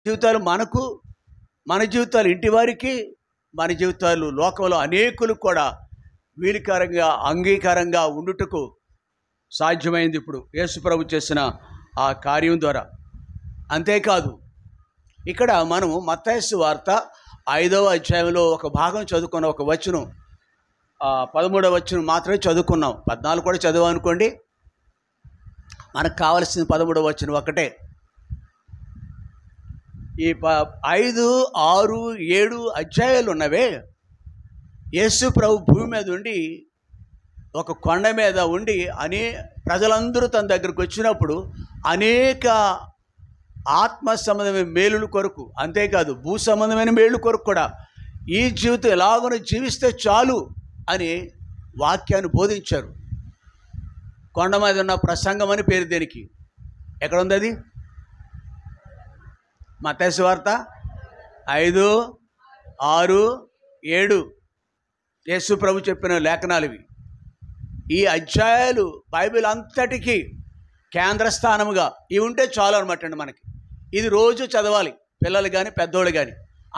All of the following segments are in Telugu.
జీవితాలు మనకు, మన జీవితాలు ఇంటి వారికి, మన జీవితాలు లోకంలో అనేకులు కూడా వీలికరంగా అంగీకారంగా ఉండుటకు సాధ్యమైంది ఇప్పుడు యేసు ప్రభు చేసిన ఆ కార్యం ద్వారా. అంతేకాదు, ఇక్కడ మనము మత్తయి సువార్త 5వ అధ్యాయంలో ఒక భాగం చదువుకున్న ఒక వచనం, 13వ వచనం మాత్రమే చదువుకున్నాం. 14 కూడా చదువు అనుకోండి, మనకు కావాల్సింది 13వ వచనం ఒకటే. ఈ 5, 6, 7 అధ్యాయాలు ఉన్నవే యేసు ప్రభు భూమి మీద ఉండి ఒక కొండ మీద ఉండి ప్రజలందరూ తన దగ్గరకు వచ్చినప్పుడు అనేక ఆత్మ సంబంధమైన మేలుల కొరకు, అంతేకాదు భూ సంబంధమైన మేలు కొరకు కూడా ఈ జీవితం ఎలాగో జీవిస్తే చాలు అని వాక్యాన్ని బోధించారు. కొండ మీద ఉన్న ప్రసంగం అని పేరు దీనికి. ఎక్కడుంది అది? మత్తయి సువార్త 5, 6, 7 యేసు ప్రభు చెప్పిన లేఖనాలు ఇవి. ఈ అధ్యాయాలు బైబిల్ అంతటికీ కేంద్రస్థానముగా ఇవి ఉంటే చాలు అనమాట అండి మనకి. ఇది రోజు చదవాలి, పిల్లలు కానీ పెద్దోళ్ళు కానీ.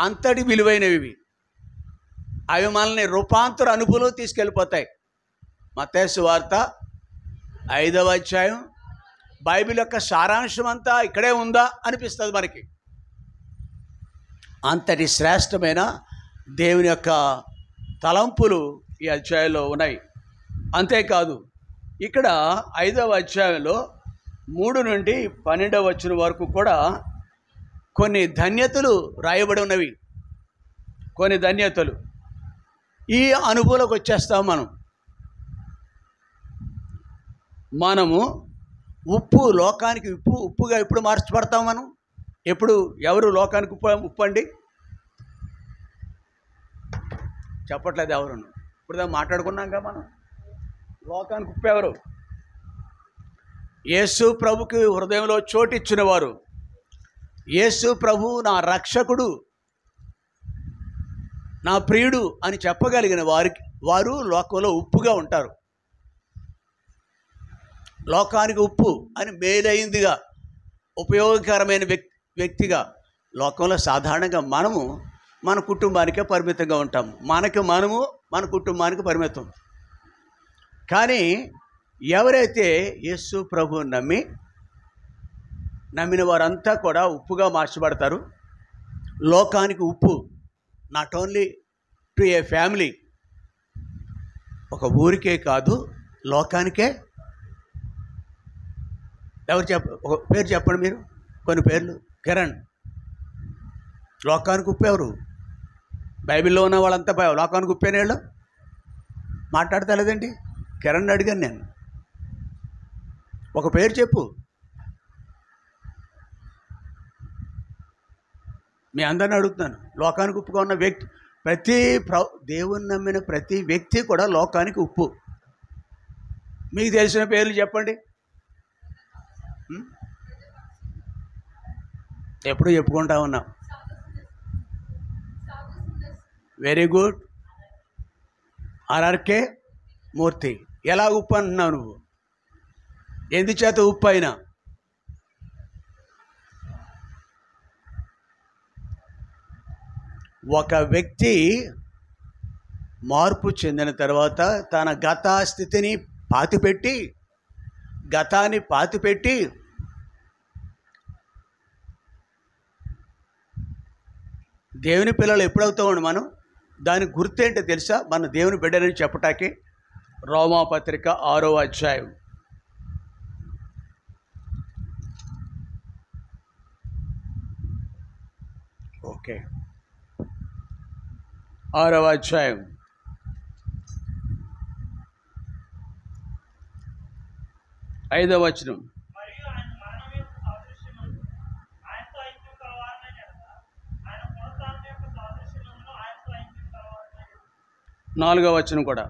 అంతటి విలువైనవి ఇవి. అవి మనల్ని రూపాంతర అనుభవం తీసుకెళ్ళిపోతాయి. మత్తయి సువార్త 5వ అధ్యాయం బైబిల్ యొక్క సారాంశం అంతా ఇక్కడే ఉందా అనిపిస్తుంది మనకి. అంతటి శ్రేష్టమైన దేవుని యొక్క తలంపులు ఈ అధ్యాయంలో ఉన్నాయి. అంతేకాదు, ఇక్కడ 5వ అధ్యాయంలో 3 నుండి 12వ వచనం వరకు కూడా కొన్ని ధన్యతలు రాయబడి ఉన్నవి. కొన్ని ధన్యతలు ఈ అనుభవంలోకి వచ్చేస్తాం. మనము ఉప్పు, లోకానికి ఉప్పుగా ఎప్పుడు మార్చబడతాం మనం? ఎవరు లోకానికి ఉప్పు అండి? చెప్పట్లేదు ఎవరు. ఇప్పుడు మాట్లాడుకున్నాంగా మనం. లోకానికి ఉప్పు ఎవరు? యేసు ప్రభుకి హృదయంలో చోటిచ్చిన వారు. యేసు ప్రభు నా రక్షకుడు, నా ప్రియుడు అని చెప్పగలిగిన వారు లోకంలో ఉప్పుగా ఉంటారు. లోకానికి ఉప్పు అని మేలైందిగా, ఉపయోగకరమైన వ్యక్తిగా లోకంలో సాధారణంగా మనము మన కుటుంబానికే పరిమితంగా ఉంటాము. మనము మన కుటుంబానికి పరిమితం. కానీ ఎవరైతే యేసు ప్రభు నమ్మిన వారంతా కూడా ఉప్పుగా మార్చబడతారు. లోకానికి ఉప్పు, not only to A family, ఒక ఊరికే కాదు, లోకానికే. ఒక పేరు చెప్పండి మీరు, కొన్ని పేర్లు. కిరణ్ లోకానికి ఉప్పు ఎవరు? బైబిల్లో ఉన్న వాళ్ళంతా లోకానికి ఉప్పేనే వాళ్ళు మాట్లాడతలేదండి. కిరణ్ అడిగాను నేను, ఒక పేరు చెప్పు. మీ అందరిని అడుగుతున్నాను. లోకానికి ఉప్పుగా ఉన్న వ్యక్తి, దేవుని నమ్మిన ప్రతి వ్యక్తి కూడా లోకానికి ఉప్పు. మీకు తెలిసిన పేర్లు చెప్పండి. ఎప్పుడు చెప్పుకుంటా ఉన్నాం. Very good. ఆర్ఆర్కే మూర్తి. ఎలా ఉప్పు అంటున్నావు నువ్వు? ఎందుచేత ఉప్పు అయినా? ఒక వ్యక్తి మార్పు చెందిన తర్వాత తన గత స్థితిని గతాన్ని పాతిపెట్టి దేవుని పిల్లలు ఎప్పుడవుతామండి మనం? దానికి గుర్తేంటో తెలుసా? మన దేవుని బిడ్డని చెప్పటానికి రోమాపత్రిక 6వ అధ్యాయం. ఓకే, 6వ అధ్యాయం 5వ వచనం. 4వ వచనం కూడా.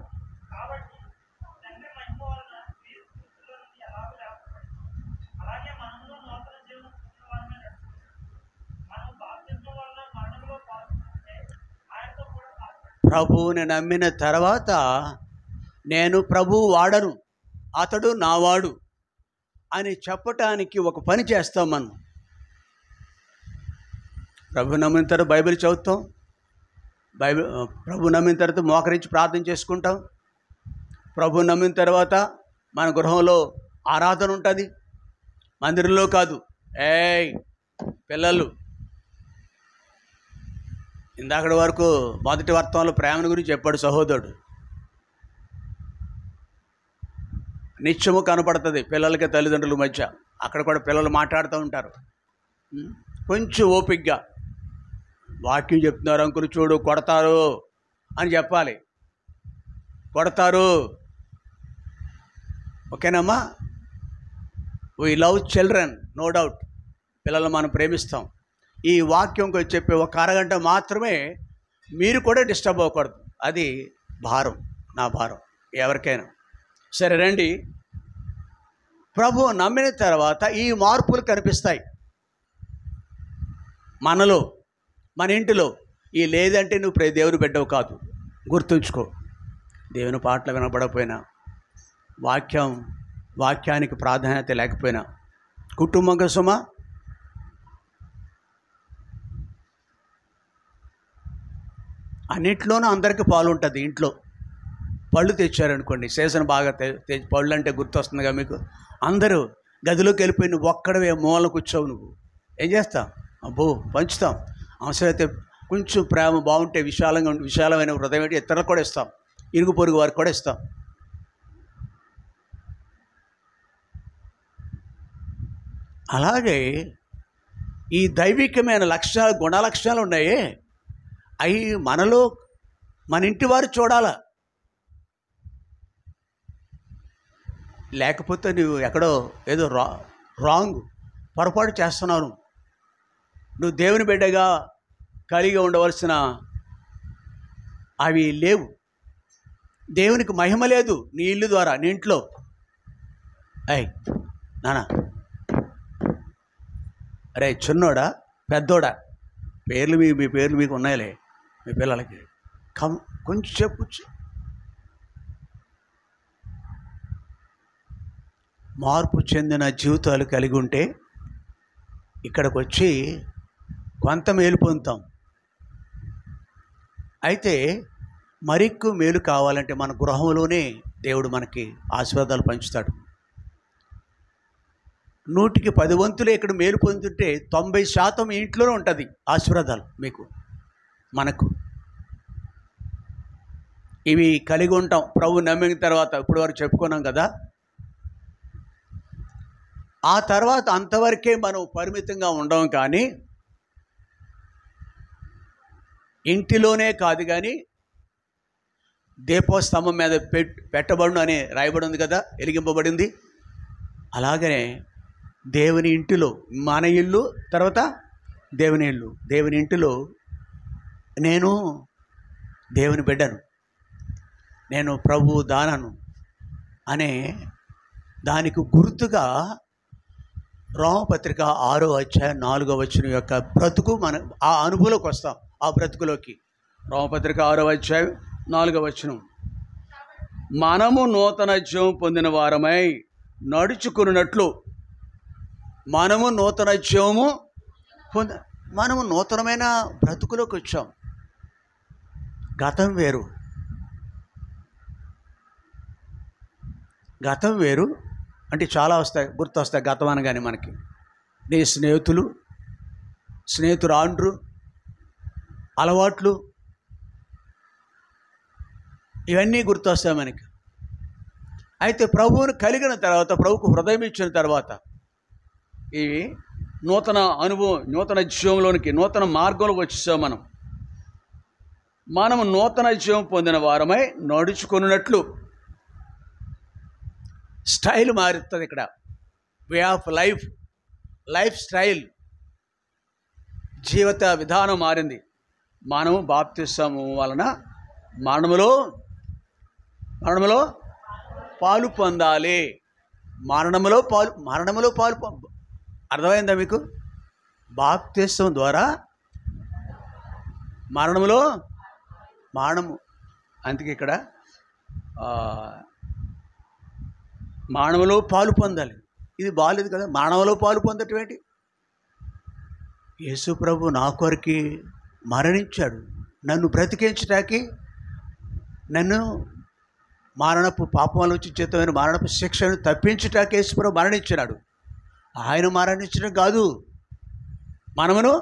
ప్రభువుని నమ్మిన తర్వాత నేను ప్రభువు వాడను, అతడు నావాడు అని చెప్పటానికి ఒక పని చేస్తాం మనం. ప్రభు నమ్మిన తర్వాత బైబిల్ చదువుతాం, ప్రభు నమ్మిన తర్వాత మోకరించి ప్రార్థన చేసుకుంటాం, ప్రభు నమ్మిన తర్వాత మన గృహంలో ఆరాధన ఉంటుంది, మందిరంలో కాదు. పిల్లలు ఇందాకటి వరకు మొదటి వర్తంలో ప్రేమను గురించి చెప్పాడు సహోదరుడు. నిత్యము కనపడుతుంది పిల్లలకి తల్లిదండ్రుల మధ్య. అక్కడ కూడా పిల్లలు మాట్లాడుతూ ఉంటారు. కొంచెం ఓపికగా వాక్యం చెప్తున్నారు అంకులు చూడు కొడతారు అని చెప్పాలి. కొడతారు, ఓకేనమ్మా? We love children, no doubt. పిల్లలు మనం ప్రేమిస్తాం. ఈ వాక్యం చెప్పే ఒక అరగంట మాత్రమే మీరు కూడా డిస్టర్బ్ అవ్వకూడదు. అది భారం, నా భారం ఎవరికైనా. సరే రండి, ప్రభు నమ్మిన తర్వాత ఈ మార్పులు కనిపిస్తాయి మనలో, మన ఇంటిలో. ఈ లేదంటే నువ్వు దేవుని బిడ్డవు కాదు. గుర్తుంచుకో, దేవుని పాటలు వినపడకపోయినా, వాక్యానికి ప్రాధాన్యత లేకపోయినా, కుటుంబం కోసమా అన్నింటిలోనూ అందరికీ పాలు ఉంటుంది. ఇంట్లో పళ్ళు తెచ్చారనుకోండి, సీజన్ బాగా పళ్ళు అంటే గుర్తొస్తుందిగా మీకు. అందరూ గదిలోకి వెళ్ళిపోయి నువ్వు ఒక్కడవే మూల కూర్చోవు. నువ్వు ఏం చేస్తావు? అబ్బో పంచుతాం. అవసరమైతే కొంచెం ప్రేమ బాగుంటే విశాలమైన హృదయం ఏంటి ఇతరులకు కూడా ఇస్తాం, ఇరుగు పొరుగు వారికి కూడా ఇస్తాం. అలాగే ఈ దైవికమైన లక్షణాలు, గుణలక్షణాలు ఉన్నాయే, అవి మనలో మన ఇంటి వారు చూడాలా. లేకపోతే నువ్వు ఎక్కడో ఏదో రాంగ్ పొరపాటు చేస్తున్నావు. నువ్వు దేవుని బిడ్డగా కలిగి ఉండవలసిన అవి లేవు. దేవునికి మహిమ లేదు నీ ఇల్లు ద్వారా, నీ ఇంట్లో. నానా, అరే చిన్నోడా పెద్దోడా, మీ పేర్లు మీకు ఉన్నాయిలే, మీ పిల్లలకి కొంచెం చెప్పు. మార్పు చెందిన జీవితాలు కలిగి ఉంటే ఇక్కడికి వచ్చి కొంత మేలు పొందుతాం. అయితే మరిక్కువ మేలు కావాలంటే మన గృహంలోనే దేవుడు మనకి ఆశీర్వాదాలు పంచుతాడు. 100కి 10 వంతులే ఇక్కడ మేలు పొందుతుంటే 90% ఇంట్లోనే ఉంటుంది ఆశీర్వాదాలు మీకు, మనకు. ఇవి కలిగి ఉంటాం ప్రభు నమ్మిన తర్వాత. ఇప్పుడు వరకు చెప్పుకున్నాం కదా. ఆ తర్వాత అంతవరకే మనం పరిమితంగా ఉండడం. కానీ ఇంటిలోనే కాదు, కానీ దీపోస్తంభం మీద పెట్టబడును అని రాయబడి ఉంది కదా, వెలిగింపబడింది. అలాగనే దేవుని ఇంటిలో, మన ఇల్లు తర్వాత దేవుని ఇల్లు, దేవుని ఇంటిలో నేను దేవుని బిడ్డను, నేను ప్రభు దానను అనే దానికి గుర్తుగా రోమపత్రిక 6వ అధ్యాయం 4వ వచనం యొక్క బ్రతుకు మనం ఆ అనుభవంలోకి వస్తాం. ఆ బ్రతుకులోకి రోమపత్రిక 6వ అధ్యాయం 4వ వచనం, మనము నూతన జీవం పొందిన వారమై నడుచుకున్నట్లు. మనము నూతన జీవము మనము నూతనమైన బ్రతుకులోకి వచ్చాం. గతం వేరు, గతం వేరు అంటే చాలా వస్తాయి, గుర్తొస్తాయి గతం అనగానే మనకి. నీ స్నేహితురాండ్రు, అలవాట్లు, ఇవన్నీ గుర్తొస్తాయి మనకి. అయితే ప్రభువుని కలిగిన తర్వాత, ప్రభువుకు హృదయం ఇచ్చిన తర్వాత, ఈ నూతన అనుభవం, నూతన జీవంలోనికి, నూతన మార్గంలోకి వచ్చేసాం మనం. మనము నూతన జీవం పొందిన వారమై నడుచుకున్నట్లు. స్టైల్ మారుతుంది ఇక్కడ. వే ఆఫ్ లైఫ్ స్టైల్, జీవిత విధానం మారింది. మనము బాప్తిస్మము వలన మరణములో పాలు పొందాలి. మరణములో పాలు అర్థమైందా మీకు? బాప్తిస్మం ద్వారా మరణము. అందుకే ఇక్కడ మరణములో పాలు పొందాలి. ఇది బాగాలేదు కదా, మరణంలో పాలు పొందటం ఏంటి? యేసు ప్రభు నా కొరికి మరణించాడు, నన్ను బ్రతికించటానికి, నన్ను మరణపు పాపంలో ఉచితమైన మరణపు శిక్షను తప్పించటానికి యేసు ప్రభు మరణించినాడు. ఆయన మరణించడం కాదు, మనమును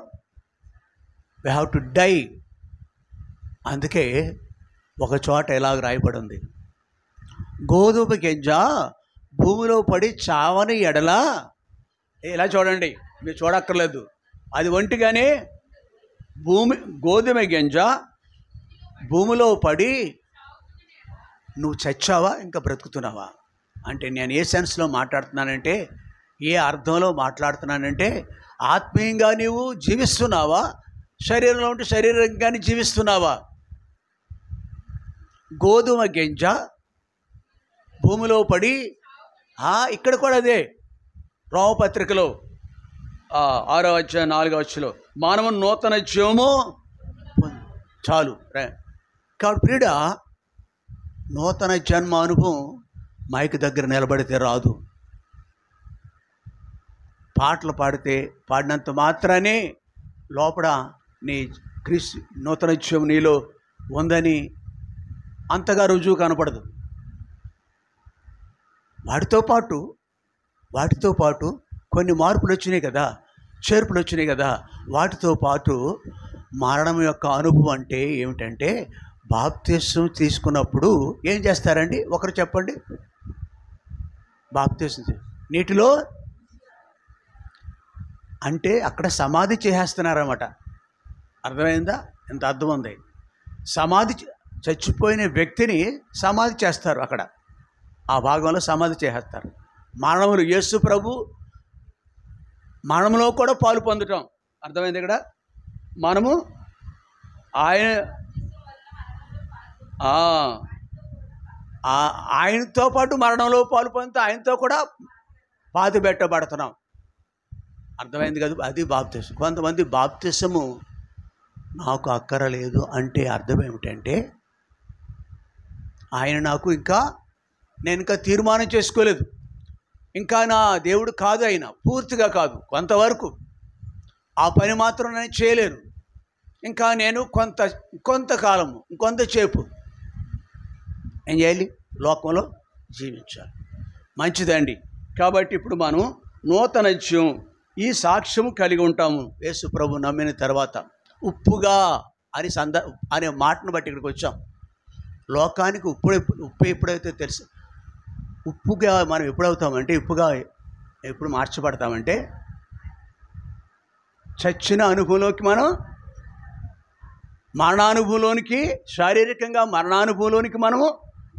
వీ హ్యావ్ టు డై. అందుకే ఒక చోట ఎలాగ రాయబడి ఉంది, గోధుమ గింజ భూమిలో పడి చావని ఎడల, ఇలా చూడండి, మీరు చూడక్కర్లేదు, అది ఒంటిగానే గోధుమ గింజ భూమిలో పడి నువ్వు చచ్చావా ఇంకా బ్రతుకుతున్నావా అంటే నేను ఏ సెన్స్లో మాట్లాడుతున్నానంటే, ఏ అర్థంలో మాట్లాడుతున్నానంటే, ఆత్మీయంగా నీవు జీవిస్తున్నావా, శరీరంలో ఉంటే శరీరంగానే జీవిస్తున్నావా? గోధుమ గింజ భూమిలో పడి, ఇక్కడ కూడా అదే రోమపత్రికలో 6వ అధ్యాయం 4వ వచనంలో మానవ నూతన జీవము చాలు. కాబట్టి ప్రియుడా, నూతన జన్మ అనుభవం మైక్ దగ్గర నిలబడితే రాదు. పాటలు పాడినంత మాత్రానే లోపల నీ క్రీస్తు నూతన జీవం నీలో ఉందని అంతగా రుజువు కనపడదు. వాటితో పాటు కొన్ని మార్పులు వచ్చినాయి కదా, చేర్పులు వచ్చినాయి కదా. వాటితో పాటు మరణం యొక్క అనుభవం అంటే ఏమిటంటే, బాప్తిసం తీసుకున్నప్పుడు ఏం చేస్తారండి, ఒకరు చెప్పండి. బాప్తిసం నీటిలో అంటే అక్కడ సమాధి చేసేస్తున్నారన్నమాట. అర్థమైందా? ఎంత అర్థం ఉంది. చచ్చిపోయిన వ్యక్తిని సమాధి చేస్తారు. అక్కడ ఆ భాగంలో సమాధి చేసేస్తారు. మరణములు యేసు ప్రభు మరణంలో కూడా పాలు పొందటం అర్థమైంది. ఇక్కడ మనము ఆయనతో పాటు మరణంలో పాలు పొందుతూ ఆయనతో కూడా పాతి పెట్టబడుతున్నాం. అర్థమైంది కదా? అది బాప్తిసం. కొంతమంది బాప్తిసము నాకు అక్కరలేదు అంటే అర్థం ఏమిటంటే, నేను ఇంకా తీర్మానం చేసుకోలేదు, ఇంకా నా దేవుడు కాదు, ఆయన పూర్తిగా కాదు, కొంతవరకు ఆ పని మాత్రం నేను చేయలేను, ఇంకా నేను కొంతకాలము కొంతసేపు ఏం చేయాలి, లోకంలో జీవించాలి. మంచిదండి. కాబట్టి ఇప్పుడు మనం నూతన జీవం ఈ సాక్ష్యం కలిగి ఉంటాము. యేసు ప్రభు నమ్మిన తర్వాత ఉప్పుగా అనే మాటను బట్టి ఇక్కడికి వచ్చాం. లోకానికి ఉప్పు ఎప్పుడైతే తెలుసు, ఉప్పుగా మనం ఎప్పుడవుతామంటే, ఉప్పుగా ఎప్పుడు మార్చబడతామంటే, చచ్చిన అనుభవంలోకి మనం మరణానుభవంలోనికి, శారీరకంగా మరణానుభవంలోనికి మనము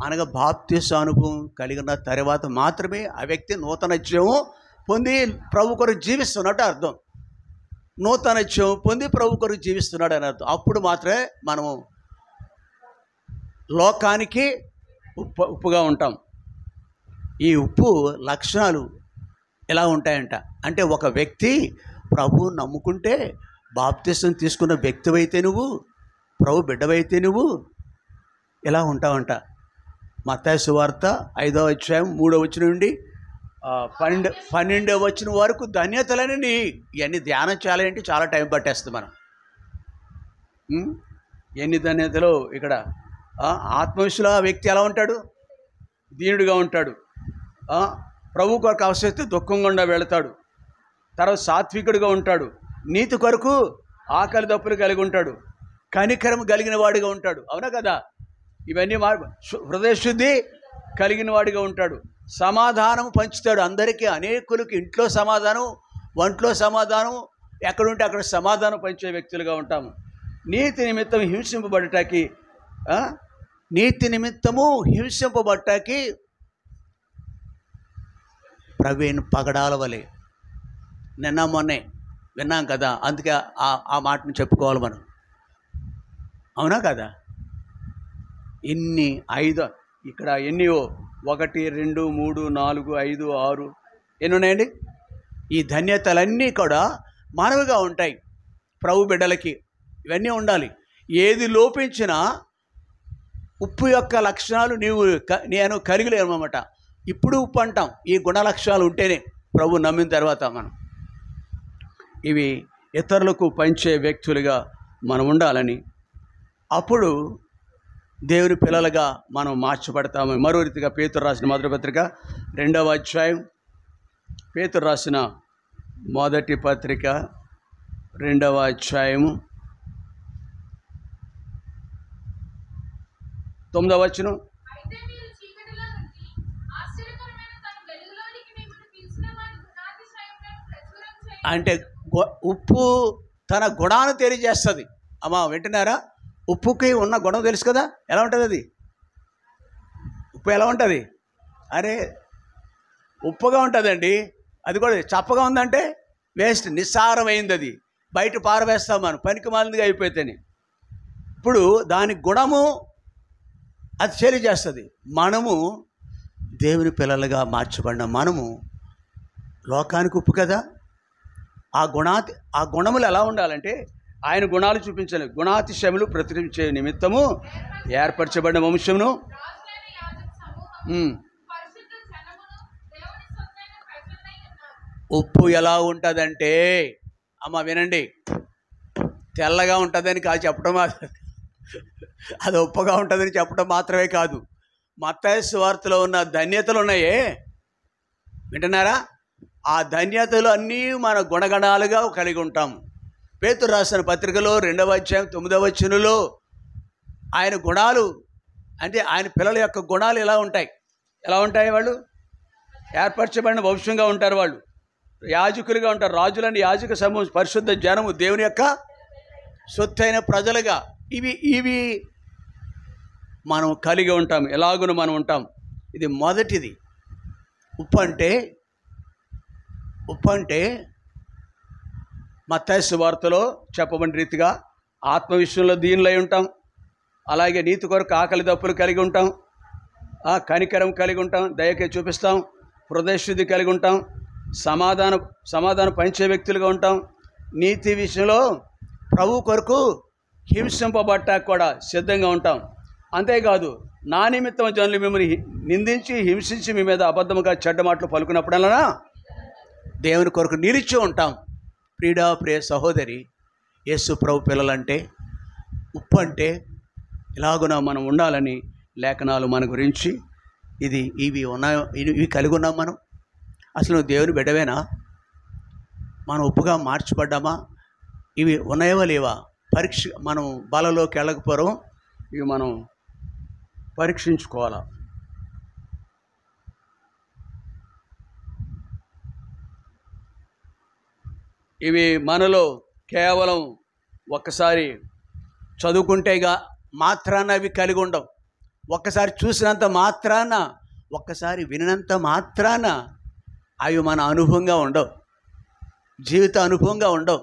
అనగా బాప్తిస అనుభవం కలిగిన తర్వాత మాత్రమే ఆ వ్యక్తి నూతన జీవం పొంది ప్రభు కొరకు జీవిస్తున్నట్టు అర్థం. నూతన జీవం పొంది ప్రభు కొరకు జీవిస్తున్నాడు అని అర్థం. అప్పుడు మాత్రమే మనము లోకానికి ఉప్పుగా ఉంటాం. ఈ ఉప్పు లక్షణాలు ఎలా ఉంటాయంట అంటే, ఒక వ్యక్తి ప్రభువు నమ్ముకుంటే, బాప్తిసం తీసుకున్న వ్యక్తివైతే నువ్వు, ప్రభు బిడ్డవైతే నువ్వు ఎలా ఉంటావంట. మత్తయి సువార్త 5వ అధ్యాయం 3వ వచనం నుండి 12వ వచనం వరకు ధన్యతలని ఇవన్నీ ధ్యానం చేయాలంటే చాలా టైం పట్టేస్తుంది. మనం ఎన్ని ధన్యతలు ఇక్కడ. ఆత్మవిశ్వాస వ్యక్తి ఎలా ఉంటాడు, దీనుడిగా ఉంటాడు, ప్రభు కొరకు అవసరమైతే దుఃఖంగా వెళతాడు, తర్వాత సాత్వికుడిగా ఉంటాడు, నీతి కొరకు ఆకలి దప్పులు కలిగి ఉంటాడు, కనికరం కలిగిన వాడిగా ఉంటాడు. అవునా కదా? ఇవన్నీ హృదయ శుద్ధి కలిగిన వాడిగా ఉంటాడు, సమాధానం పంచుతాడు అందరికీ, అనేకులకి ఇంట్లో సమాధానం, వంట్లో సమాధానం, ఎక్కడుంటే అక్కడ సమాధానం పంచే వ్యక్తులుగా ఉంటాము. నీతి నిమిత్తం హింసింపబట్టాకి ప్రవీణ్ పగడాల వలె నిన్న మొన్నే విన్నాం కదా, అందుకే ఆ మాటను చెప్పుకోవాలి మనం. అవునా కదా? ఇక్కడ ఎన్నియో 1 2 3 4 5 6 ఎన్ని ఉన్నాయండి? ఈ ధన్యతలన్నీ కూడా మానవుగా ఉంటాయి ప్రభు బిడ్డలకి. ఇవన్నీ ఉండాలి. ఏది లోపించినా ఉప్పు యొక్క లక్షణాలు నేను కలిగి లేనమాట. ఇప్పుడు ఉప్పు అంటాం. ఈ గుణ లక్షణాలు ఉంటేనే ప్రభు నమ్మిన తర్వాత మనం ఇవి ఇతరులకు పంచే వ్యక్తులుగా మనం ఉండాలని, అప్పుడు దేవుని పిల్లలుగా మనం మార్చబడతాము. మరో రీతిగా పేతురు రాసిన మొదటి పత్రిక 2వ అధ్యాయం, పేతురు రాసిన మొదటి పత్రిక 2వ అధ్యాయము 9వ వచనం. అంటే ఉప్పు తన గుణాన్ని తెలియజేస్తుంది. అమ్మా వింటున్నారా? ఉప్పుకి ఉన్న గుణం తెలుసు కదా, ఎలా ఉంటుంది అది? ఉప్పు ఎలా ఉంటుంది? అరే ఉప్పుగా ఉంటుందండి. అది కూడా చప్పగా ఉందంటే వేస్ట్, నిస్సారమైంది. అది బయట పారవేస్తాం మనం, పనికి మాలిందిగా అయిపోతేనే. ఇప్పుడు దాని గుణము అది తెలియజేస్తుంది. మనము దేవుని పిల్లలుగా మార్చబడిన మనము లోకానికి ఉప్పు కదా. ఆ గుణములు ఎలా ఉండాలంటే ఆయన గుణాలు చూపించాలి. గుణాతిశయములు ప్రచురించే నిమిత్తము ఏర్పరచబడిన వంశమును. ఉప్పు ఎలా ఉంటుందంటే, అమ్మ వినండి, తెల్లగా ఉంటుందని కాదు చెప్పడం, అది ఉప్పుగా ఉంటుందని చెప్పడం మాత్రమే కాదు. మత్తయి సువార్తలో ఉన్న ధన్యతలు ఉన్నాయే, వింటున్నారా? ఆ ధన్యతలు అన్నీ మన గుణగణాలుగా కలిగి ఉంటాము. పేతురు రాసిన పత్రికలో 2వ అధ్యాయం 9వ వచనంలో ఆయన గుణాలు, అంటే ఆయన పిల్లల యొక్క గుణాలు ఎలా ఉంటాయి? వాళ్ళు ఏర్పరచబడిన వంశంగా ఉంటారు, వాళ్ళు యాజకులుగా ఉంటారు, రాజులని యాజక సమూహం, పరిశుద్ధ జనము, దేవుని యొక్క సొత్తైన ప్రజలుగా. ఇవి మనం కలిగి ఉంటాం. ఎలాగున మనం ఉంటాం. ఇది మొదటిది. ఉప్పు అంటే మత్తయి సువార్తలో చెప్పబడిన రీతిగా ఆత్మ విషయంలో దీనులై ఉంటాం. అలాగే నీతి కొరకు ఆకలి దప్పులు కలిగి ఉంటాం, కనికరం కలిగి ఉంటాం, దయకే చూపిస్తాం, హృదయశుద్ధి కలిగి ఉంటాం, సమాధానం పంచే వ్యక్తులుగా ఉంటాం. నీతి విషయంలో ప్రభు కొరకు హింసింపబట్టాక కూడా సిద్ధంగా ఉంటాం. అంతేకాదు, నా నిమిత్తం జనులు మిమ్మల్ని నిందించి హింసించి మీ మీద అబద్ధముగా చెడ్డ మాటలు పలుకున్నప్పుడల్లా దేవుని కొరకు నిలిచి ఉంటాం. ప్రియ సహోదరి, యేసు ప్రభు పిల్లలంటే ఉప్పు అంటే ఇలాగున మనం ఉండాలని లేఖనాలు మన గురించి ఇవి కలిగి ఉన్నాం. మనం అసలు నువ్వు దేవుని బిడ్డవేనా? మనం ఉప్పుగా మార్చబడ్డామా? ఇవి ఉన్నాయవా లేవా? మనం బలలోకి వెళ్ళకపోవడం, ఇవి మనం పరీక్షించుకోవాలా. ఇవి మనలో కేవలం ఒక్కసారి చదువుకుంటేగా మాత్రాన అవి కలిగి ఉండవు. ఒక్కసారి చూసినంత మాత్రాన, ఒక్కసారి వినినంత మాత్రాన అవి మన అనుభవంగా ఉండవు, జీవిత అనుభవంగా ఉండవు.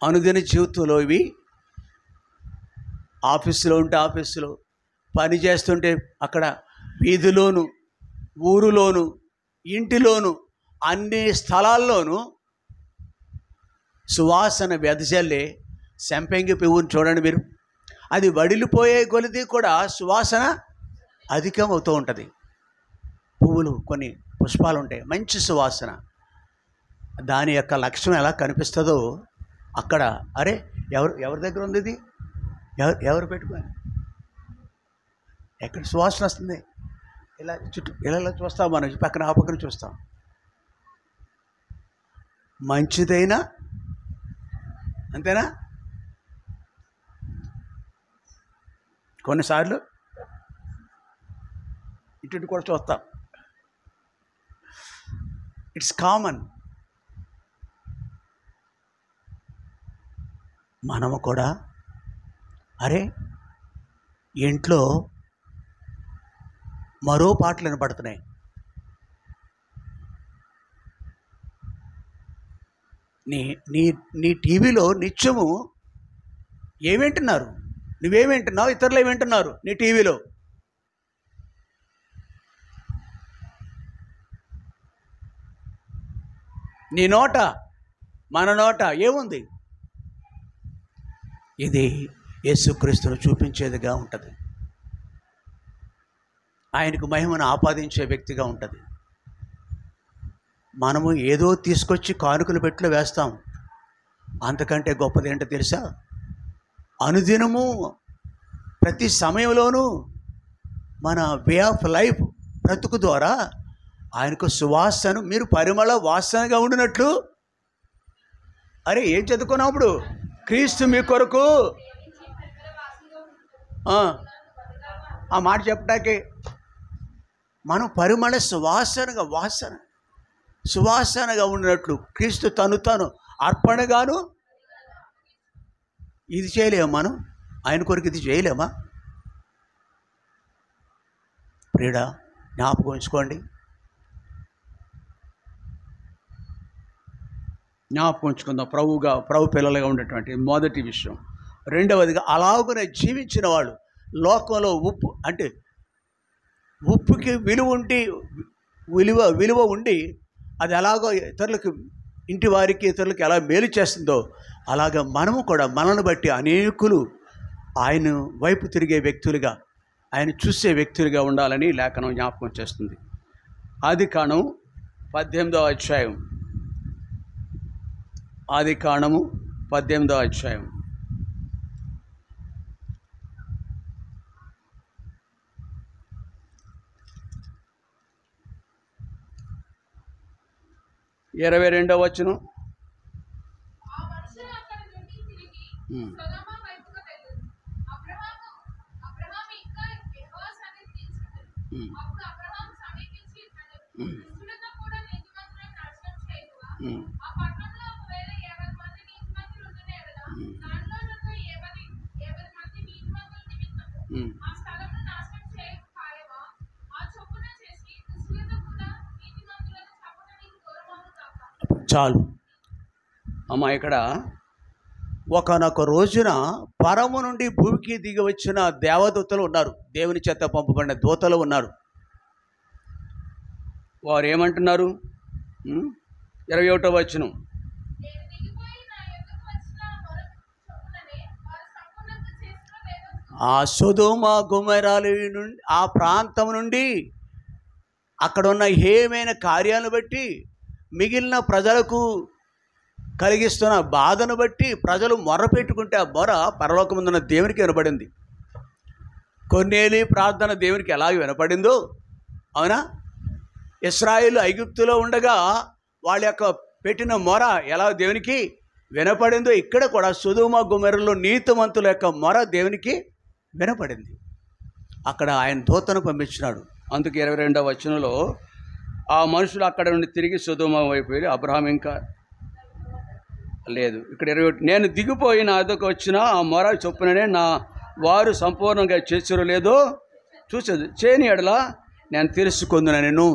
అనుదిన జీవితంలో ఇవి ఆఫీసులో ఉంటే ఆఫీసులో, పని చేస్తుంటే అక్కడ, వీధిలోను, ఊరులోను, ఇంటిలోను, అన్ని స్థలాల్లోనూ సువాసన వెదజల్లే సంపెంగి పువ్వుని చూడండి మీరు. అది వడిలిపోయే కొలిది కూడా సువాసన అధికం అవుతూ ఉంటుంది. పువ్వులు, కొన్ని పుష్పాలు ఉంటాయి, మంచి సువాసన. దాని యొక్క లక్ష్యం ఎలా కనిపిస్తుందో అక్కడ, అరే ఎవరి దగ్గర ఉంది ఇది, ఎవరు పెట్టుకొని, ఎక్కడ సువాసన వస్తుంది, ఇలా చుట్టూ ఇలా చూస్తాం మనం, పక్కన ఆ పక్కన చూస్తాం. మంచిదైనా అంతేనా? కొన్నిసార్లు ఇటు కూడా చూస్తాం. It's common. మనము కూడా, అరే ఇంట్లో మరో పాటలు వినపడుతున్నాయి, నీ టీవీలో నిత్యము ఏమేంటున్నారు, నువ్వేమేంటున్నావు, ఇతరులు ఏమేంటున్నారు నీ టీవీలో. నీ నోట, మన నోట ఏముంది? ఇది యేసుక్రీస్తును చూపించేదిగా ఉంటుంది, ఆయనకు మహిమను ఆపాదించే వ్యక్తిగా ఉంటుంది. మనము ఏదో తీసుకొచ్చి కానుకలు పెట్టిలో వేస్తాం. అంతకంటే గొప్పది ఏంటో తెలుసా? అనుదినము ప్రతి సమయంలోనూ మన వే ఆఫ్ లైఫ్ బ్రతుకు ద్వారా ఆయనకు సువాసన, మీరు పరిమళ వాసనగా ఉండినట్లు. అరే ఏం చదువుకున్నప్పుడు క్రీస్తు మీ కొరకు ఆ మాట చెప్పడానికి మనం పరిమళ సువాసనగా ఉండినట్లు క్రీస్తు తను అర్పణగాను. ఇది చేయలేమా మనం? ఆయన కొరకు ఇది చేయలేమా? ప్రియుడా, జ్ఞాపకం ఉంచుకోండి. జ్ఞాపకం ఉంచుకుందాం ప్రభు పిల్లలుగా ఉండేటువంటి మొదటి విషయం. రెండవదిగా, అలాగునే జీవించిన వాళ్ళు లోకంలో ఉప్పుకి విలువ ఉండి అది ఎలాగో ఇతరులకు, ఇంటి వారికి ఇతరులకు ఎలా మేలు చేస్తుందో అలాగ మనము కూడా మనల్ని బట్టి అనేకులు ఆయన వైపు తిరిగే వ్యక్తులుగా, ఆయన చూసే వ్యక్తులుగా ఉండాలని లేఖనం జ్ఞాపకం చేస్తుంది. ఆదికాండం 18వ అధ్యాయం. ఆదికాండము 18వ అధ్యాయం. ఇరవై 22వ వచనం. చాలు అమ్మా. ఇక్కడ ఒకనొక రోజున పరము నుండి భూమికి దిగి వచ్చిన దేవదూతలు ఉన్నారు, దేవుని చేత పంపబడిన దూతలు ఉన్నారు. వారు ఏమంటున్నారు? 21వ వచనం. ఆ సొదొమ గొమొర్రాల నుండి, ఆ ప్రాంతం నుండి, అక్కడ ఉన్న హేయమైన కార్యాలను బట్టి, మిగిలిన ప్రజలకు కలిగిస్తున్న బాధను బట్టి ప్రజలు మొర్ర పెట్టుకుంటే ఆ మొర పరలోకముందున్న దేవునికి వినపడింది. కొన్నేలి ప్రార్థన దేవునికి ఎలాగ వినపడిందో, అవునా? ఇశ్రాయేలు ఐగుప్తులో ఉండగా వాళ్ళ యొక్క పెట్టిన మొర ఎలా దేవునికి వినపడిందో, ఇక్కడ కూడా సొదొమ గొమొర్రాలో నీతిమంతుల యొక్క మొర దేవునికి వినపడింది. అక్కడ ఆయన దూతను పంపించినాడు. అందుకు 22వ వచనంలో, ఆ మనుషులు అక్కడ నుండి తిరిగి సొదొమ వైపు వెళ్ళి, అబ్రహాం ఇంకా లేదు. ఇక్కడ 21, నేను దిగిపోయి నా వద్దకు వచ్చిన ఆ మొర చొప్పుననే నా వారు సంపూర్ణంగా చేసిరో లేదో చూసేది చేయని ఎడల నేను తెలుసుకుందున. నేను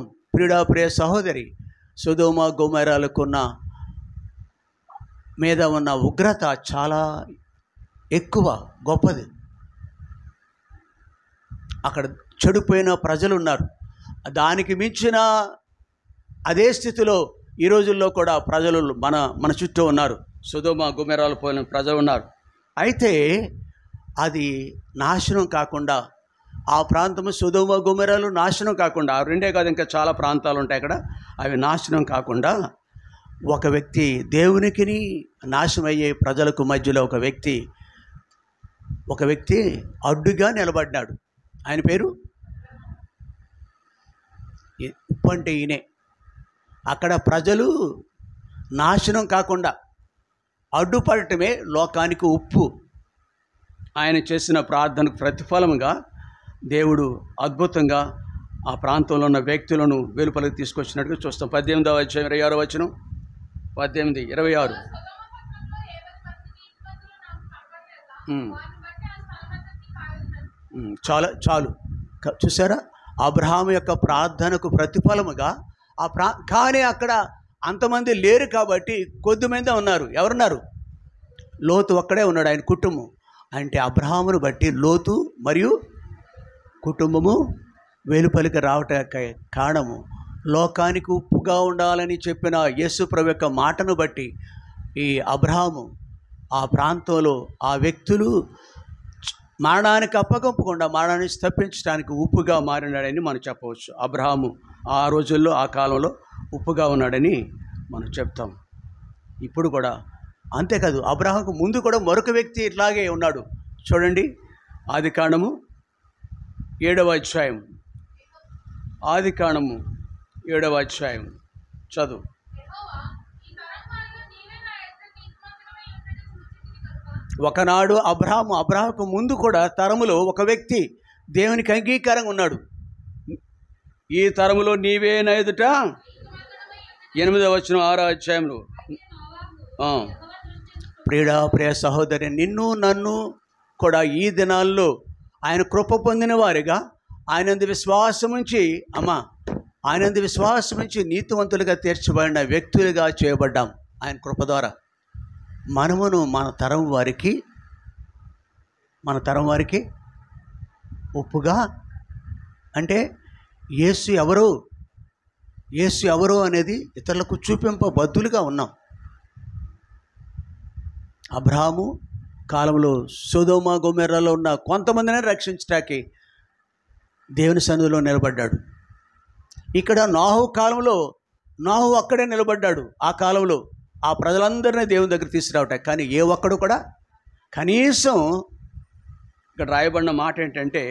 ప్రియ సహోదరి, సొదొమ గొమొర్రాలకున్న మీద ఉన్న ఉగ్రత చాలా ఎక్కువ, గొప్పది. అక్కడ చెడిపోయిన ప్రజలు ఉన్నారు. దానికి మించిన అదే స్థితిలో ఈ రోజుల్లో కూడా ప్రజలు మన చుట్టూ ఉన్నారు. సొదొమ గొమొర్రాలు పోయిన ప్రజలు ఉన్నారు. అయితే అది నాశనం కాకుండా, ఆ ప్రాంతము సొదొమ గొమొర్రాలు నాశనం కాకుండా, ఆ రెండే కాదు ఇంకా చాలా ప్రాంతాలు ఉంటాయి అక్కడ, అవి నాశనం కాకుండా ఒక వ్యక్తి, దేవునికి నాశనం అయ్యే ప్రజలకు మధ్యలో ఒక వ్యక్తి అడ్డుగా నిలబడ్డాడు. ఆయన పేరు ఉప్పు అంటే ఈయనే. అక్కడ ప్రజలు నాశనం కాకుండా అడ్డుపడటమే లోకానికి ఉప్పు. ఆయన చేసిన ప్రార్థనకు ప్రతిఫలముగా దేవుడు అద్భుతంగా ఆ ప్రాంతంలో ఉన్న వ్యక్తులను వెలుపలికి తీసుకొచ్చినట్టుగా చూస్తాం. 18వ అధ్యాయం 26వ వచనం. 18:26. చాలు చూసారా? అబ్రహాము యొక్క ప్రార్థనకు ప్రతిఫలముగా కానీ అక్కడ అంతమంది లేరు కాబట్టి కొద్దిమంది ఉన్నారు. ఎవరున్నారు? లోతు ఒక్కడే ఉన్నాడు, ఆయన కుటుంబం. అంటే అబ్రహామును బట్టి లోతు మరియు కుటుంబము వెలుపలికి రావటానికి కారణము, లోకానికి ఉప్పుగా ఉండాలని చెప్పిన యేసు ప్రభు యొక్క మాటను బట్టి ఈ అబ్రహాము ఆ ప్రాంతంలో ఆ వ్యక్తులు మరణానికి అప్పగొప్పకుండా మరణాన్ని తప్పించడానికి ఉప్పుగా మారినాడని మనం చెప్పవచ్చు. అబ్రహాము ఆ రోజుల్లో, ఆ కాలంలో ఉప్పుగా ఉన్నాడని మనం చెప్తాం. ఇప్పుడు కూడా అంతేకాదు, అబ్రహాముకు ముందు కూడా మరొక వ్యక్తి ఇట్లాగే ఉన్నాడు. చూడండి, ఆదికాండము 7వ అధ్యాయం. ఆదికాండము 7వ అధ్యాయం చదువు. ఒకనాడు అబ్రహాముకు ముందు కూడా తరములో ఒక వ్యక్తి దేవునికి అంగీకారంగా ఉన్నాడు. ఈ తరములో నీవే నా ఎదుట 8వ వచనం 6వ అధ్యాయంలో. ప్రియ సహోదరి, నిన్ను నన్ను కూడా ఈ దినాల్లో ఆయన కృప పొందిన వారిగా ఆయనందు విశ్వాసం ఉంచి నీతివంతులుగా తీర్చబడిన వ్యక్తులుగా చేయబడ్డాం. ఆయన కృప ద్వారా మనమును మన తరం వారికి ఉప్పుగా, అంటే యేసు ఎవరు అనేది ఇతరులకు చూపింపబద్దులుగా ఉన్నాం. అబ్రహాము కాలంలో సొదొమ గొమొర్రాలో ఉన్న కొంతమందిని రక్షించడానికి దేవుని సన్నిధిలో నిలబడ్డాడు. ఇక్కడ నోహు కాలంలో నోహు అక్కడే నిలబడ్డాడు. ఆ కాలంలో ఆ ప్రజలందరినీ దేవుని దగ్గర తీసుకురావటానికి. కానీ ఏ ఒక్కడు కూడా కనీసం, ఇక్కడ రాయబడిన మాట ఏంటంటే,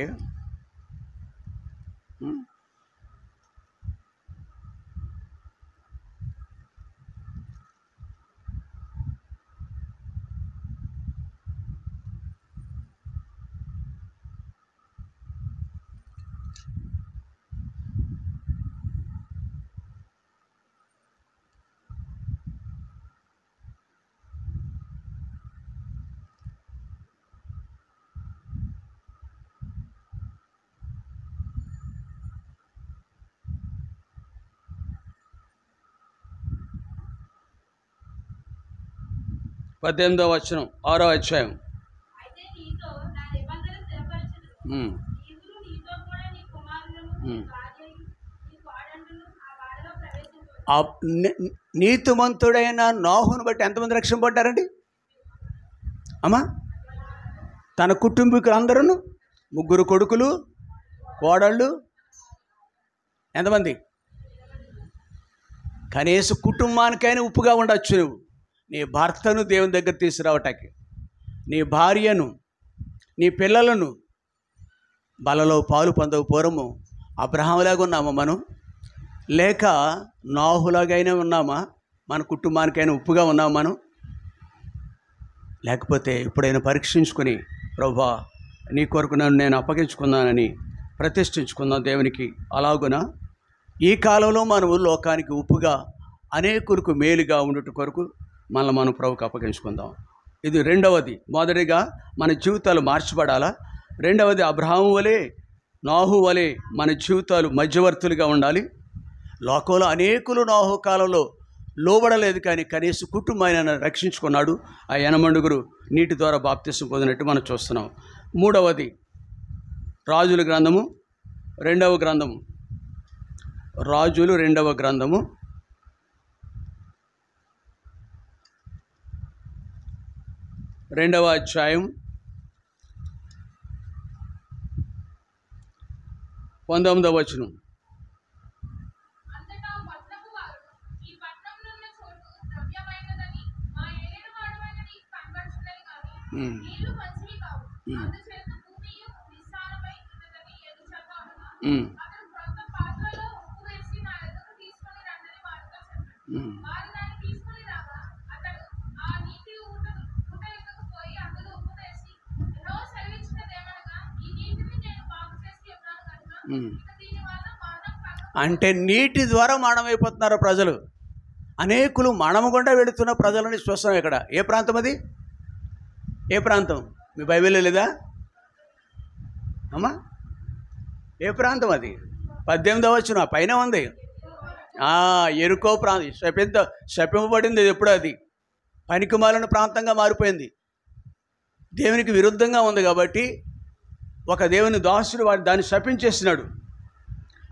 పద్దెనిమిదవ వచనం 6వ అధ్యాయం. నీతిమంతుడైన నోహును బట్టి ఎంతమంది రక్షింపబడ్డారండి అమ్మా? తన కుటుంబీకులందరూ, 3 కొడుకులు, కోడళ్ళు, ఎంతమంది? కనీసం కుటుంబానికైనా ఉప్పుగా ఉండొచ్చు. నువ్వు నీ భర్తను దేవుని దగ్గర తీసుకురావటానికి, నీ భార్యను, నీ పిల్లలను బలలో పాలు పొందవు. పూర్వము అబ్రహాములాగా ఉన్నామా మనం? లేక నోహులాగైనా ఉన్నామా? మన కుటుంబానికైనా ఉప్పుగా ఉన్నామా మనం? లేకపోతే ఎప్పుడైనా పరీక్షించుకొని, ప్రభువా నీ కొరకు నన్ను నేను అప్పగించుకున్నానని ప్రతిష్ఠించుకుందాం దేవునికి. అలాగున ఈ కాలంలో మనము లోకానికి ఉప్పుగా, అనేకులకు మేలుగా ఉండుట కొరకు మనల్ని మనం ప్రభువుకు అప్పగించుకుందాం. ఇది రెండవది. మొదటిగా మన జీవితాలు మార్చబడాలా. రెండవది, అబ్రహాము వలె నోహు వలె మన జీవితాలు మధ్యవర్తులుగా ఉండాలి. లోకంలో అనేకులు నోహు కాలంలో లోబడలేదు, కానీ కనీసం కుటుంబాన్ని రక్షించుకున్నాడు. ఆ 8 నీటి ద్వారా బాప్తిసం పొందినట్టు మనం చూస్తున్నాం. మూడవది, రాజుల గ్రంథము 2వ గ్రంథము. రాజులు 2వ గ్రంథము 2వ అధ్యాయం 19వ వచనం. అంటే నీటి ద్వారా మరణమైపోతున్నారు ప్రజలు. అనేకులు మరణము గుండా వెళుతున్న ప్రజలని చూస్తున్నాం. ఇక్కడ ఏ ప్రాంతం అది? ఏ ప్రాంతం? మీ బైబిల్లో లేదా అమ్మా? ఏ ప్రాంతం అది? 18వ వచనం పైన ఉంది. ఎరుకో ప్రాంతం. శపింపబడింది. ఇది ఎప్పుడు? అది పనికిమాలిన ప్రాంతంగా మారిపోయింది. దేవునికి విరుద్ధంగా ఉంది కాబట్టి ఒక దేవుని దాసుడు దాన్ని శపించేసినాడు.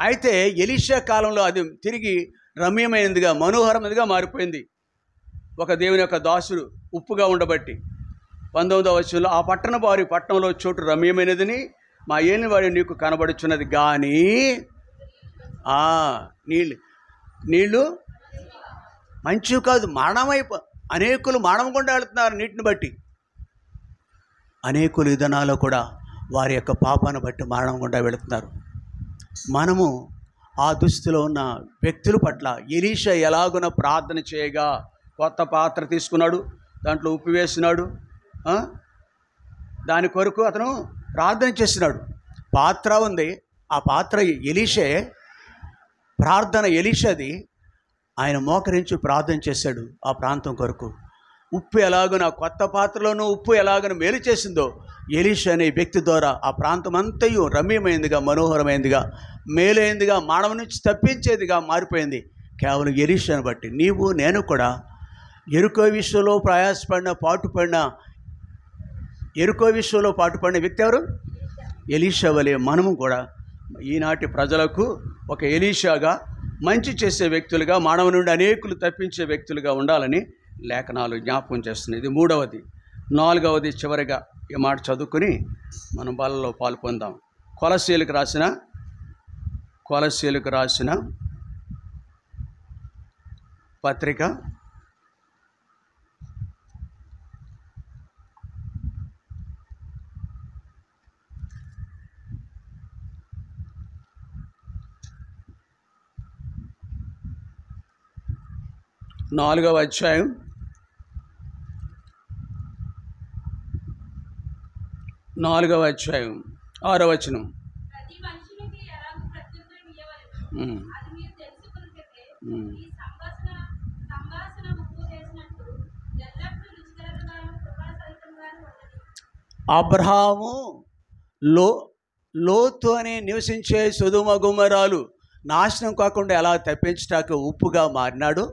అయితే ఎలీషా కాలంలో అది తిరిగి రమ్యమైనదిగా, మనోహరమైనదిగా మారిపోయింది. ఒక దేవుని యొక్క దాసుడు ఉప్పుగా ఉండబట్టి. 19వ వచనంలో, ఆ పట్టణంలో చోటు రమ్యమైనదని మా ఏలినవాడు నీకు కనబడుచున్నది, కానీ నీళ్ళు నీళ్లు మంచివి కాదు, అనేకులు మరణం గుండా వెళుతున్నారు నీటిని బట్టి. అనేకులు ఈ దినాల్లో కూడా వారి యొక్క పాపాన్ని బట్టి మరణం గుండా వెళుతున్నారు. మనము ఆ దుస్థితిలో ఉన్న వ్యక్తుల పట్ల ఎలీషా ఎలాగున ప్రార్థన చేయగా, కొత్త పాత్ర తీసుకున్నాడు, దాంట్లో ఉప్పు వేసినాడు, దాని కొరకు అతను ప్రార్థన చేస్తున్నాడు. పాత్ర ఉంది, ఆ పాత్ర ఎలీషే, ప్రార్థన ఎలీషాది. ఆయన మోకరించి ప్రార్థన చేశాడు ఆ ప్రాంతం కొరకు. ఉప్పు ఎలాగున కొత్త పాత్రలోనూ ఉప్పు ఎలాగన మేలు చేసిందో ఎలీషా అనే వ్యక్తి ద్వారా ఆ ప్రాంతం అంతయు రమ్యమైందిగా, మనోహరమైందిగా, మేలైందిగా, మానవ నుంచి తప్పించేదిగా మారిపోయింది కేవలం ఎలీషాను బట్టి. నీవు నేను కూడా ఎరుకో విషయంలో పాటుపడిన వ్యక్తి ఎవరు? ఎలీషా వలె మనము కూడా ఈనాటి ప్రజలకు ఒక ఎలీషాగా, మంచి చేసే వ్యక్తులుగా, మానవ నుండి అనేకులు తప్పించే వ్యక్తులుగా ఉండాలని లేఖనాలు జ్ఞాపకం చేస్తున్నాయి. ఇది మూడవది. నాలుగవది చివరిగా ఈ మాట చదువుకుని మనం బలలో పాలు పొందాం. కొలస్సీలకు రాసిన పత్రిక 4వ అధ్యాయం 6వ వచనం. అబ్రహాము లోతు అని నివసించే సొదొమ గొమొరాలు నాశనం కాకుండా ఎలా తప్పించటానికి ఉప్పుగా మారినాడు,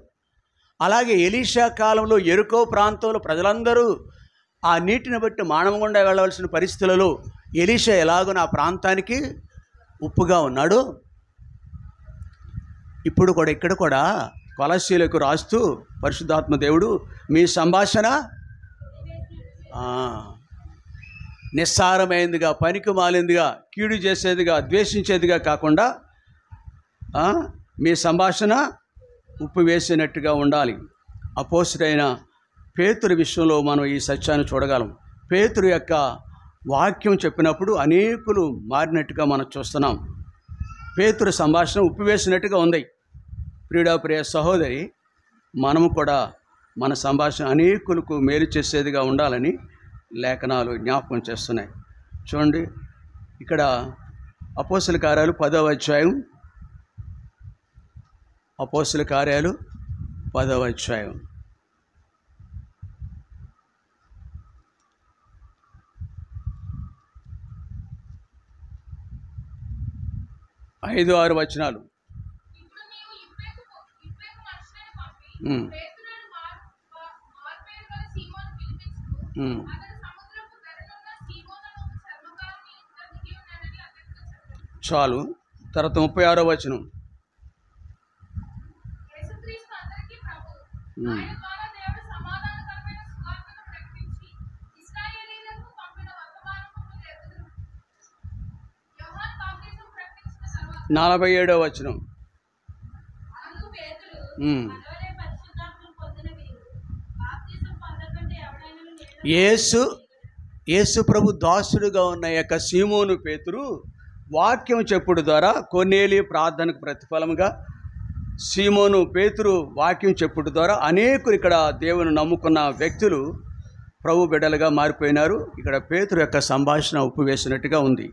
అలాగే ఎలీషా కాలంలో యెరికో ప్రాంతంలో ప్రజలందరూ ఆ నీటిని బట్టి మానవ గుండా వెళ్ళవలసిన పరిస్థితులలో ఎలీషా ఎలాగో నా ప్రాంతానికి ఉప్పుగా ఉన్నాడు. ఇప్పుడు కూడా ఇక్కడ కూడా కొలస్సీలకు రాస్తూ పరిశుద్ధాత్మ దేవుడు మీ సంభాషణ నిస్సారమైందిగా, పనికి మాలిందిగా, కీడు చేసేదిగా, ద్వేషించేదిగా కాకుండా మీ సంభాషణ ఉప్పు వేసినట్టుగా ఉండాలి. అపోస్తలుడైన పేతురు విషయంలో మనం ఈ సత్యాన్ని చూడగలం. పేతురు యొక్క వాక్యం చెప్పినప్పుడు అనేకులు మారినట్టుగా మనం చూస్తున్నాం. పేతురు సంభాషణ ఉప్పు వేసినట్టుగా ఉంది. ప్రియ సహోదరి, మనము కూడా మన సంభాషణ అనేకులకు మేలు చేసేదిగా ఉండాలని లేఖనాలు జ్ఞాపకం చేస్తున్నాయి. చూడండి, ఇక్కడ అపోస్తల కార్యాలు 10వ అధ్యాయం, అపోస్తల కార్యాలు 10వ అధ్యాయం 5-6 వచనాలు. చాలు. తర్వాత 36వ వచనం. నలభై 47వ వచనం. యేసు ప్రభు దాసుడుగా ఉన్న యొక్క సీమోను పేతురు వాక్యం చెప్పుడు ద్వారా కొర్నేలి ప్రార్థనకు ప్రతిఫలముగా సీమోను పేతురు వాక్యం చెప్పుడు ద్వారా అనేకులు ఇక్కడ దేవుని నమ్ముకున్న వ్యక్తులు ప్రభు బిడ్డలుగా మారిపోయినారు. ఇక్కడ పేతురు యొక్క సంభాషణ ఉప్పు వేసినట్టుగా ఉంది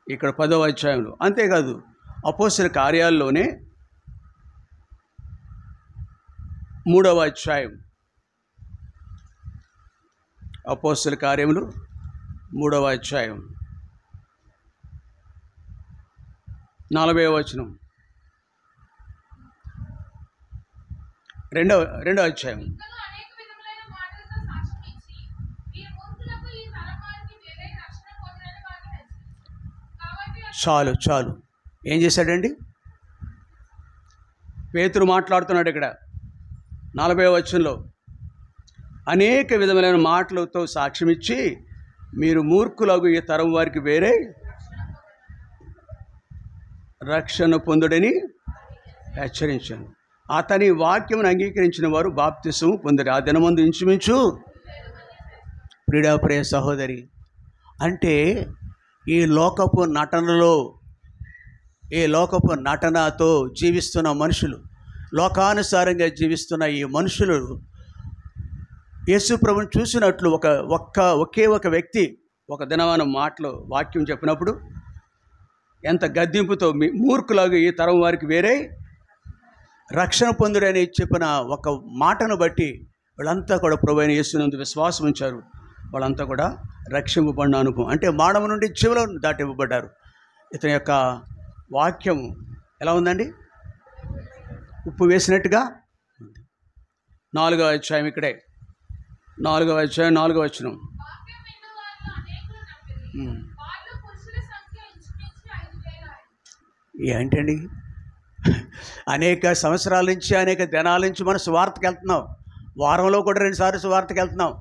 ఇక్కడ 10వ అధ్యాయంలో. అంతేకాదు, అపోస్తల కార్యాల్లోనే 3వ అధ్యాయం, అపోస్తల కార్యములు 3వ అధ్యాయం 40వ వచనం, 2వ అధ్యాయం. చాలు. ఏం చేశాడండి? పేతురు మాట్లాడుతున్నాడు ఇక్కడ 40వ వచనంలో. అనేక విధములైన మాటలతో సాక్ష్యం ఇచ్చి మీరు మూర్ఖులకు ఈ తరం వారికి వేరే రక్షణ పొందుడని హెచ్చరించాను. అతని వాక్యమును అంగీకరించిన వారు బాప్తిసము పొందిరి. ఆ దినమందు ఇంచుమించు ప్రియ సహోదరి, అంటే ఈ లోకపు నటనతో జీవిస్తున్న మనుషులు, లోకానుసారంగా జీవిస్తున్న ఈ మనుషులు యేసు ప్రభువుని చూసినట్లు ఒకే ఒక వ్యక్తి ఒక దినమైన వాక్యం చెప్పినప్పుడు ఎంత గద్దింపుతో మూర్ఖులాగా ఈ తరం వారికి వేరే రక్షణ పొందుడని చెప్పిన ఒక మాటను బట్టి వాళ్ళంతా కూడా ప్రభువైన యేసునందు విశ్వాసం ఉంచారు. వాళ్ళంతా కూడా రక్షింపబడిన అనుభవం, అంటే మానవ నుండి జీవులను దాటివ్వబడ్డారు. ఇతని యొక్క వాక్యం ఎలా ఉందండి? ఉప్పు వేసినట్టుగా ఉంది. 4వ అధ్యాయం, ఇక్కడే 4వ అధ్యాయం 4వ వచనం. ఏంటండి, అనేక సంవత్సరాల నుంచి అనేక దినాల నుంచి మనం సువార్తకి వెళ్తున్నాం. వారంలో కూడా 2 సార్లు సువార్తకి వెళ్తున్నాం.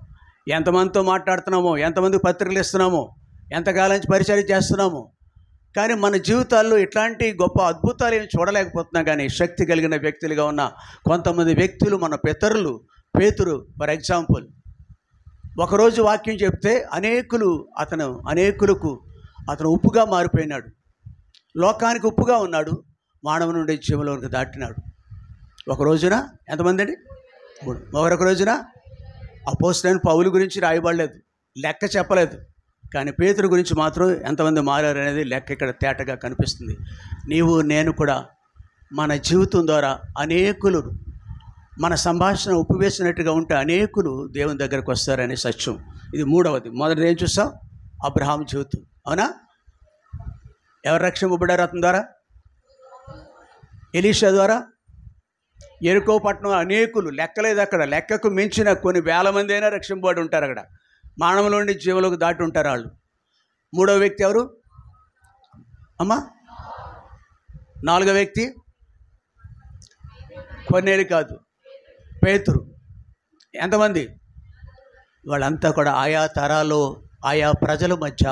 ఎంతమందితో మాట్లాడుతున్నామో, ఎంతమందికి పత్రికలు ఇస్తున్నామో, ఎంతకాలం నుంచి పరిచయం చేస్తున్నామో, కానీ మన జీవితాల్లో ఇట్లాంటి గొప్ప అద్భుతాలు ఏమి చూడలేకపోతున్నాం. కానీ శక్తి కలిగిన వ్యక్తులుగా ఉన్న కొంతమంది వ్యక్తులు, మన పితరులు, పేతురు ఫర్ ఎగ్జాంపుల్, ఒకరోజు వాక్యం చెప్తే అనేకులకు అతను ఉప్పుగా మారిపోయినాడు. లోకానికి ఉప్పుగా ఉన్నాడు, మానవ నుండి జీవంలోకి దాటినాడు. ఒక రోజున ఎంతమంది అండి? 3. మరొక రోజున అపోస్తలుడైన పౌలు గురించి రాయబడలేదు, లెక్క చెప్పలేదు. కానీ పేతురు గురించి మాత్రం ఎంతమంది మారారు అనేది లెక్క ఇక్కడ తేటగా కనిపిస్తుంది. నీవు నేను కూడా మన జీవితం ద్వారా అనేకులు, మన సంభాషణ ఉప్పు వేసినట్టుగా ఉంటే అనేకులు దేవుని దగ్గరకు వస్తారనే సత్యం. ఇది 3వది. మొదటిది ఏం చూస్తాం? అబ్రహాం జీవితం. అవునా? ఎవరు రక్షింపబడ్డారు అతని ద్వారా? ఎలీషా ద్వారా. ఎరికో పట్టణం అనేకులు, లెక్కలేదు అక్కడ, లెక్కకు మించిన కొన్ని వేల మంది అయినా రక్షింపబడి ఉంటారు అక్కడ. మానవుల నుండి జీవులకు దాటి ఉంటారు వాళ్ళు. 3వ వ్యక్తి ఎవరు అమ్మా? 4వ వ్యక్తి కొన్నేరు కాదు, పేతురు. ఎంతమంది? వాళ్ళంతా కూడా ఆయా తరాల్లో ఆయా ప్రజల మధ్య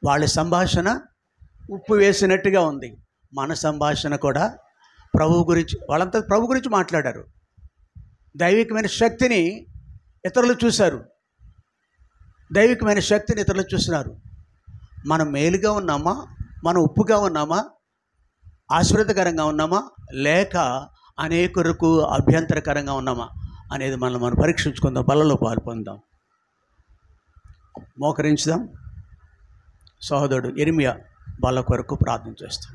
వాళ్ళ సంభాషణ ఉప్పు వేసినట్టుగా ఉంది. మన సంభాషణ కూడా వాళ్ళంతా ప్రభు గురించి మాట్లాడారు. దైవికమైన శక్తిని ఇతరులు చూశారు, దైవికమైన శక్తిని ఇతరులు చూస్తున్నారు. మనం మేలుగా ఉన్నామా, మనం ఉప్పుగా ఉన్నామా, ఆశీర్వాదకరంగా ఉన్నామా, లేక అనేకులకు అభ్యంతరకరంగా ఉన్నామా అనేది మనం పరీక్షించుకుందాం. బలలో పాల్పొందాం. మోకరించుదాం. సహోదరుడు ఇర్మియా వాళ్ళ కొరకు ప్రార్థన చేస్తాం.